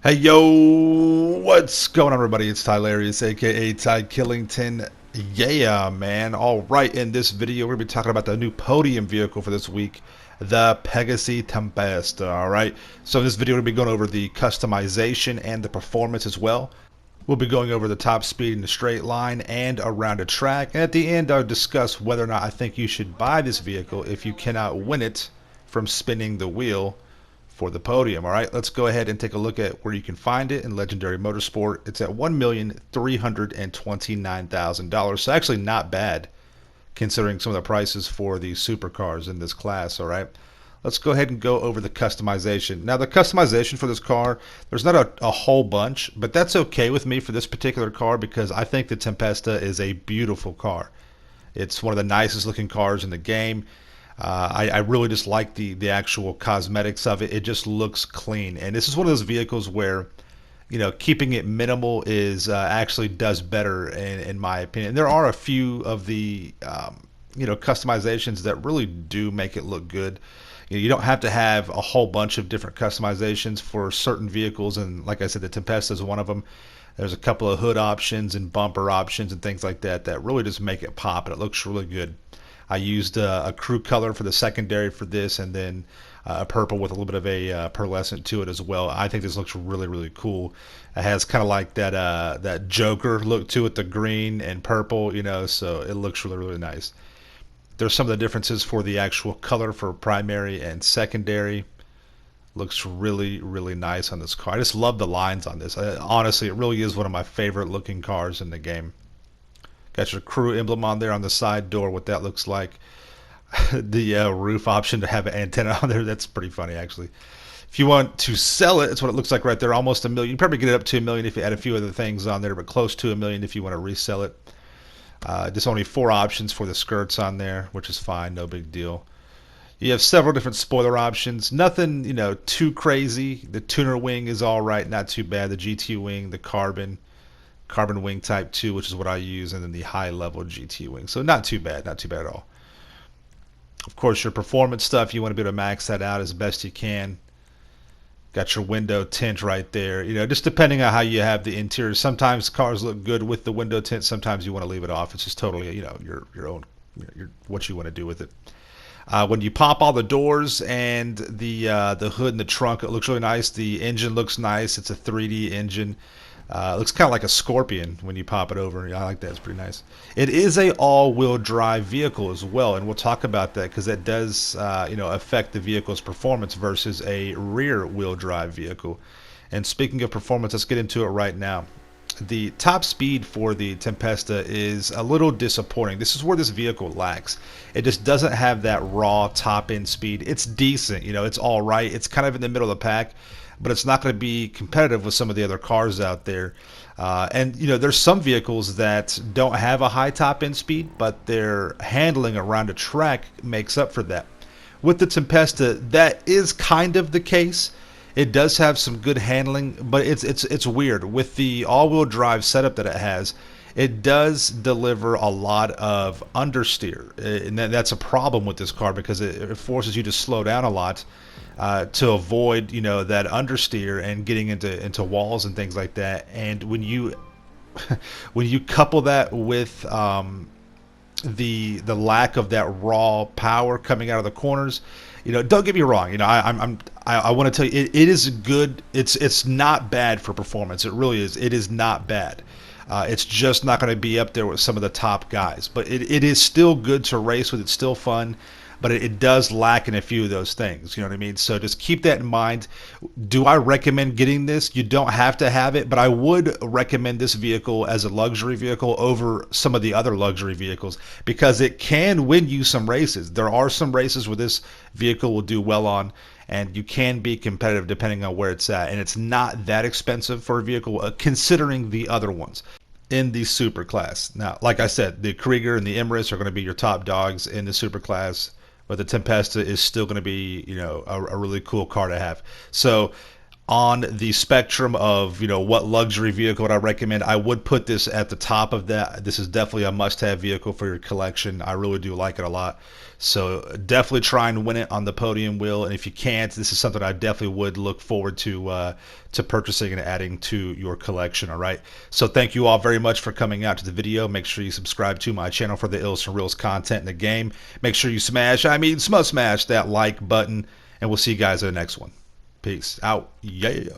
Hey yo, what's going on everybody? It's Tylarious, aka Ty Killington. Yeah, man. Alright, in this video we're going to be talking about the new Podium vehicle for this week, the Pegassi Tempesta. Alright, so in this video we're going to be going over the customization and the performance as well. We'll be going over the top speed in the straight line and around a track. And at the end I'll discuss whether or not I think you should buy this vehicle if you cannot win it from spinning the wheel for the podium. All right, let's go ahead and take a look at where you can find it in Legendary Motorsport. It's at $1,329,000. So actually not bad considering some of the prices for the supercars in this class. All right, let's go ahead and go over the customization. Now the customization for this car, there's not a whole bunch, but that's okay with me for this particular car because I think the Tempesta is a beautiful car. It's one of the nicest looking cars in the game. I really just like the actual cosmetics of it. It just looks clean, and this is one of those vehicles where, you know, keeping it minimal is actually does better in my opinion. There are a few of the customizations that really do make it look good. You don't have to have a whole bunch of different customizations for certain vehicles, and like I said, the Tempesta is one of them. There's a couple of hood options and bumper options and things like that that really just make it pop, and it looks really good. I used a crew color for the secondary for this, and then a purple with a little bit of a pearlescent to it as well. I think this looks really, really cool. It has kind of like that Joker look to it, the green and purple, you know, so it looks really, really nice. There's some of the differences for the actual color for primary and secondary. Looks really, really nice on this car. I just love the lines on this. Honestly, it really is one of my favorite looking cars in the game. Got your crew emblem on there on the side door, what that looks like. The roof option to have an antenna on there, that's pretty funny actually. If you want to sell it, it's what it looks like right there, almost $1 million. You probably get it up to $1 million if you add a few other things on there, but close to $1 million if you want to resell it. Just only 4 options for the skirts on there, which is fine, no big deal. You have several different spoiler options. Nothing, you know, too crazy. The tuner wing is all right, not too bad. The GT wing, the carbon wing type 2, which is what I use, and then the high level GT wing. So not too bad at all. Of course, your performance stuff, you want to be able to max that out as best you can. Got your window tint right there. You know, just depending on how you have the interior. Sometimes cars look good with the window tint. Sometimes you want to leave it off. It's just totally, you know, your own, what you want to do with it. When you pop all the doors and the hood and the trunk, it looks really nice. The engine looks nice. It's a 3D engine. It looks kind of like a Scorpion when you pop it over. I like that. It's pretty nice. It is a all-wheel drive vehicle as well, and we'll talk about that because that does affect the vehicle's performance versus a rear-wheel drive vehicle. And speaking of performance, let's get into it right now. The top speed for the Tempesta is a little disappointing. This is where this vehicle lacks. It just doesn't have that raw top-end speed. It's decent, you know, it's all right. It's kind of in the middle of the pack, but it's not going to be competitive with some of the other cars out there. And you know, there's some vehicles that don't have a high top end speed, but their handling around a track makes up for that. With the Tempesta, that is kind of the case. It does have some good handling, but it's weird with the all-wheel drive setup that it has. It does deliver a lot of understeer, and that's a problem with this car because it forces you to slow down a lot to avoid, you know, that understeer and getting into walls and things like that. And when you when you couple that with the lack of that raw power coming out of the corners, you know, don't get me wrong. You know, I want to tell you, it is good. It's not bad for performance. It really is. It is not bad. It's just not going to be up there with some of the top guys, but it is still good to race with. It's still fun, but it does lack in a few of those things. You know what I mean? So just keep that in mind. Do I recommend getting this? You don't have to have it, but I would recommend this vehicle as a luxury vehicle over some of the other luxury vehicles because it can win you some races. There are some races where this vehicle will do well on, and you can be competitive depending on where it's at. And it's not that expensive for a vehicle considering the other ones in the super class. Now, like I said, the Krieger and the Emirates are going to be your top dogs in the super class, but the Tempesta is still going to be, you know, a really cool car to have. So on the spectrum of, you know, what luxury vehicle would I recommend, I would put this at the top of that. This is definitely a must-have vehicle for your collection. I really do like it a lot. So definitely try and win it on the podium wheel. And if you can't, this is something I definitely would look forward to purchasing and adding to your collection. All right. So thank you all very much for coming out to the video. Make sure you subscribe to my channel for the Ills and Reels content in the game. Make sure you smash that like button, and we'll see you guys in the next one. Peace out. Yeah.